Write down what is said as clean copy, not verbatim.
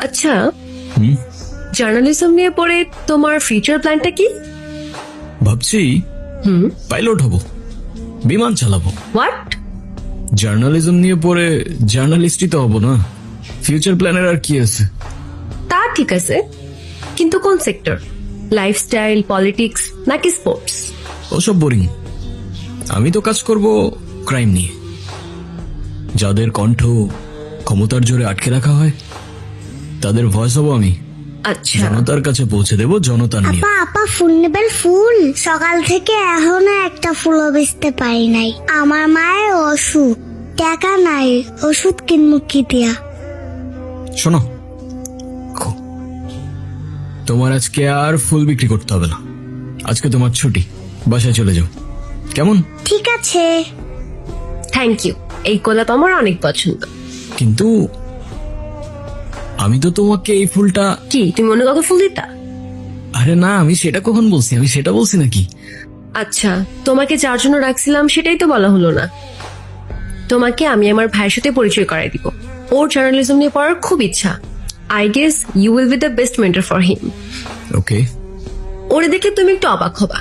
আচ্ছা, জার্নালিজম নিয়ে পড়ে তোমার ফিউচার প্ল্যানটা কি? ভাবছি পাইলট হব, বিমান চালাবো। হোয়াট? জার্নালিজম নিয়ে পড়ে জার্নালিস্টই তো হব না। ফিউচার প্ল্যানের আর কি আছে? তা ঠিক আছে, কিন্তু কোন সেক্টর? লাইফস্টাইল, পলিটিক্স নাকি স্পোর্টস? ওসব বোরিং। আমি তো কাজ করব ক্রাইম নিয়ে, যাদের কণ্ঠ ক্ষমতার জোরে আটকে রাখা হয় তাদের ভয়েস হব আমি। আচ্ছা, জনতার কাছে পৌঁছে দেব জনতার নিয়ে। আপা আপা ফুল নেবেন? ফুল সকাল থেকে এখনো একটা ফুলও বেচতে পারি নাই। আমার মায়ের অসুখ, টাকা নাই, ওষুধ কিনবো কি দিয়া? শোনো, তোমার আজকে আর ফুল বিক্রি করতে হবে না। আজকে তোমার ছুটি, বাসায় চলে যাও, কেমন? ঠিক আছে। Thank you. এই গোলাপ আমার অনেক পছন্দ। কিন্তু আমি তো তোমাকে এই ফুলটা... কি তুমি অন্য কাউকে ফুল দিতা? আরে না, আমি সেটা কখন বলছি? আমি সেটা বলছি নাকি? আচ্ছা, তোমাকে যার জন্য রাখছিলাম সেটাই তো বলা হলো না। তোমাকে আমি আমার ভাইয়ের সাথে পরিচয় করাই দিব। ওর জার্নালিজম নিয়ে পড়ার খুব ইচ্ছা। I guess you will be the best mentor for him. Okay. ওরে দেখে তুমি একটু অবাক হবা।